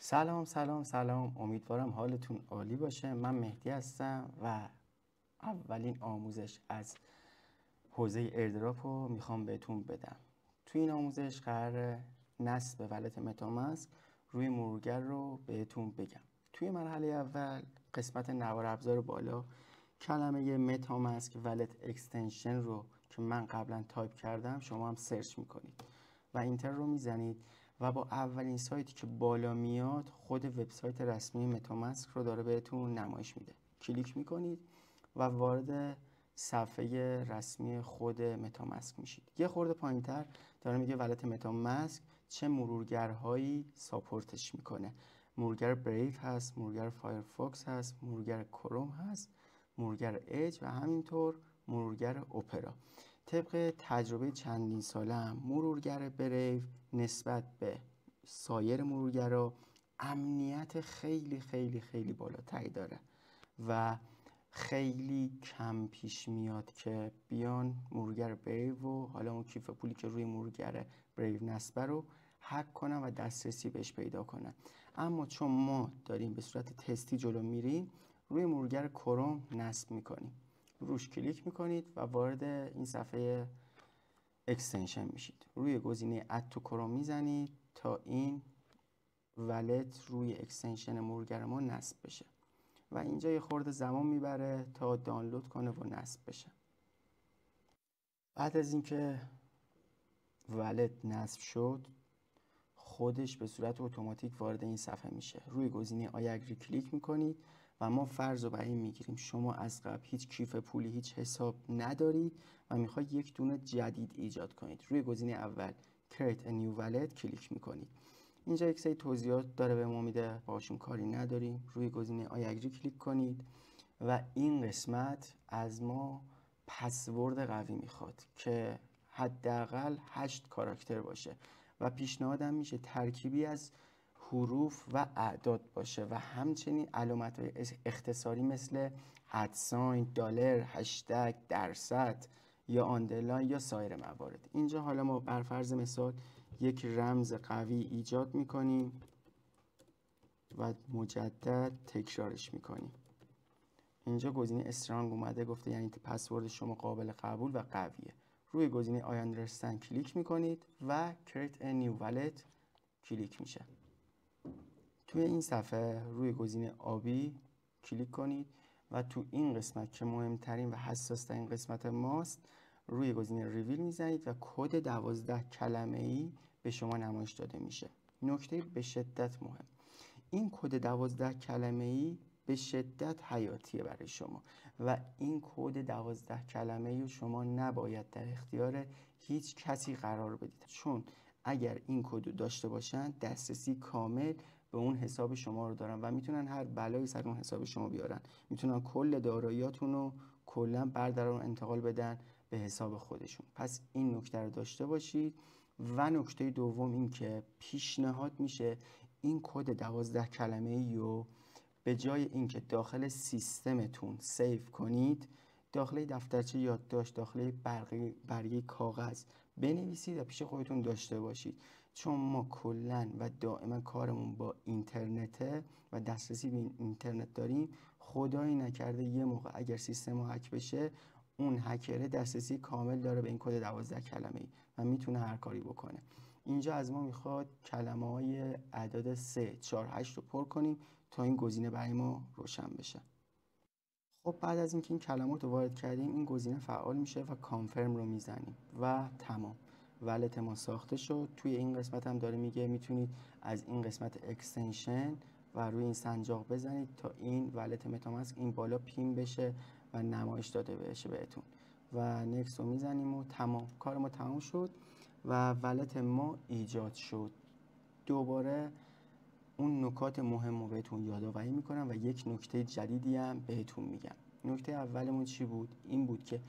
سلام، امیدوارم حالتون عالی باشه. من مهدی هستم و اولین آموزش از حوزه ایردراپ رو میخوام بهتون بدم. توی این آموزش قرار نصب ولت متاماسک روی مرورگر رو بهتون بگم. توی مرحله اول قسمت نوار ابزار بالا کلمه متاماسک ولت اکستنشن رو که من قبلا تایپ کردم شما هم سرچ میکنید و اینتر رو میزنید و با اولین سایتی که بالا میاد خود وبسایت رسمی متاماسک رو داره بهتون نمایش میده. کلیک میکنید و وارد صفحه رسمی خود متاماسک میشید. یه خورده پایینتر داره میگه ولت متاماسک چه مرورگرهایی ساپورتش میکنه. مرورگر بریو هست، مرورگر فایرفوکس هست، مرورگر کروم هست، مرورگر اج و همینطور مرورگر اپرا. طبق تجربه چندین سالم مرورگر بریو نسبت به سایر مرورگرها امنیت خیلی خیلی خیلی بالاتری داره و خیلی کم پیش میاد که بیان مرورگر بریو و حالا اون کیف پولی که روی مرورگر بریو نصبه رو هک کنن و دسترسی بهش پیدا کنن. اما چون ما داریم به صورت تستی جلو میریم روی مرورگر کروم نصب میکنیم، روش کلیک میکنید و وارد این صفحه اکستنشن میشید. روی گزینه اد تو کروم میزنید تا این ولت روی اکستنشن مرورگر ما نصب بشه و اینجا یه خورده زمان میبره تا دانلود کنه و نصب بشه. بعد از اینکه ولت نصب شد خودش به صورت اتوماتیک وارد این صفحه میشه. روی گزینه آی اگری کلیک میکنید و ما فرض رو بر این میگیریم شما از قبل هیچ کیف پولی، هیچ حساب ندارید و میخواید یک دونه جدید ایجاد کنید. روی گزینه اول Create a new wallet کلیک میکنید. اینجا یک سری توضیحات داره به ما میده، باشون کاری نداریم. روی گزینه آی اگری کلیک کنید و این قسمت از ما پسورد قوی میخواد که حداقل 8 کاراکتر باشه و پیشنهادم میشه ترکیبی از حروف و اعداد باشه و همچنین علامت‌های اختصاری مثل ادساین، دلار، هشتگ، درصد یا آندرلاین یا سایر موارد. اینجا حالا ما بر فرض مثال یک رمز قوی ایجاد میکنیم و مجدد تکرارش میکنیم. اینجا گزینه استرانگ اومده، گفته یعنی پسورد شما قابل قبول و قویه. روی گزینه I understand کلیک میکنید و Create a new wallet کلیک میشه. توی این صفحه روی گزینه آبی کلیک کنید و تو این قسمت که مهمترین و حساس ترین قسمت ماست روی گزینه ریویل میزنید و کد 12 کلمه‌ای به شما نمایش داده میشه. نکته به شدت مهم، این کد 12 کلمه‌ای به شدت حیاتیه برای شما و این کد 12 کلمه‌ای رو شما نباید در اختیار هیچ کسی قرار بدید، چون اگر این کد رو داشته باشن دسترسی کامل به اون حساب شما رو دارن و میتونن هر بلایی سر اون حساب شما بیارن. میتونن کل داراییاتون رو کلا بردارن و انتقال بدن به حساب خودشون. پس این نکته رو داشته باشید. و نکته دوم این که پیشنهاد میشه این کد 12 کلمه‌ای رو به جای اینکه داخل سیستمتون سیو کنید داخل دفترچه یادداشت، داخل برگه کاغذ بنویسید و پیش خودتون داشته باشید، چون ما کلا و دائما کارمون با اینترنته و دسترسی به اینترنت داریم. خدایی نکرده یه موقع اگر سیستم هک بشه اون هکره دسترسی کامل داره به این کد 12 کلمه‌ای و میتونه هر کاری بکنه. اینجا از ما میخواد کلمه های اعداد 3 4 8 رو پر کنیم تا این گزینه برای ما روشن بشه. خب بعد از اینکه این کلمات رو وارد کردیم این گزینه فعال میشه و کانفرم رو میزنیم و تمام، ولت ما ساخته شد. توی این قسمت هم داره میگه میتونید از این قسمت اکستنشن و روی این سنجاق بزنید تا این ولت متاماسک این بالا پین بشه و نمایش داده بشه بهتون و نکست رو میزنیم و تمام، کار ما تمام شد و ولت ما ایجاد شد. دوباره اون نکات مهم رو بهتون یادآوری میکنم و یک نکته جدیدی هم بهتون میگم. نکته اولمون چی بود؟ این بود که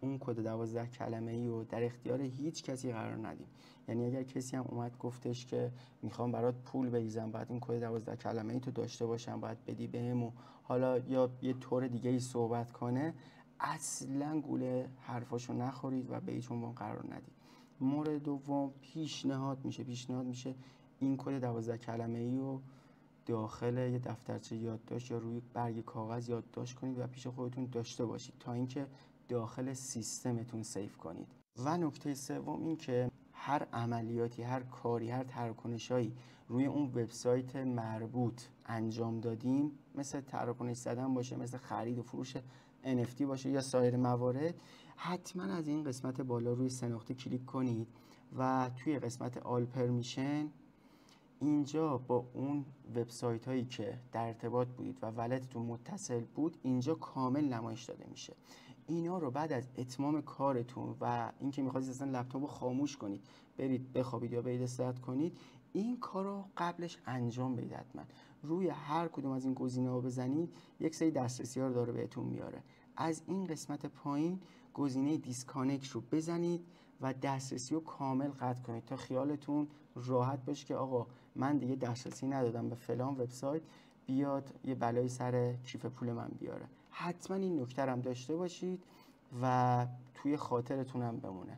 اون کد 12 کلمه‌ای رو در اختیار هیچ کسی قرار ندیم. یعنی اگر کسی هم اومد گفتش که میخوام برات پول بریزم باید این کد 12 کلمه‌ای تو داشته باشم، باید بدی بهم و حالا یا یه طور دیگه ای صحبت کنه، اصلا گوله حرفاشو نخورید و به هیچ عنوان قرار ندید. مورد دوم پیشنهاد میشه این کد 12 کلمه‌ای رو داخل یه دفترچه یادداشت یا روی برگ کاغذ یادداشت کنید و پیش خودتون داشته باشید تا اینکه داخل سیستمتون سیو کنید. و نکته سوم این که هر عملیاتی، هر کاری، هر تراکنشایی روی اون وبسایت مربوط انجام دادیم، مثل تراکنش زدن باشه، مثل خرید و فروش NFT باشه یا سایر موارد، حتما از این قسمت بالا روی سه نقطه کلیک کنید و توی قسمت آل پرمیشن اینجا با اون وبسایت هایی که در ارتباط بودید و ولتتون متصل بود اینجا کامل نمایش داده میشه. اینا رو بعد از اتمام کارتون و اینکه میخواید اصلا لپتاپ رو خاموش کنید، برید بخوابید یا برید استراحت کنید، این کار رو قبلش انجام بدید. حتما روی هر کدوم از این گزینه‌ها بزنید، یک سری دسترسی‌ها رو داره بهتون میاره. از این قسمت پایین گزینه دیسکانکت رو بزنید و دسترسی رو کامل قطع کنید تا خیالتون راحت باشه که آقا من دیگه دسترسی ندادم به فلان وبسایت، بیاد یه بلایی سر کیف پول من بیاره. حتما این نکته هم داشته باشید و توی خاطرتون هم بمونه.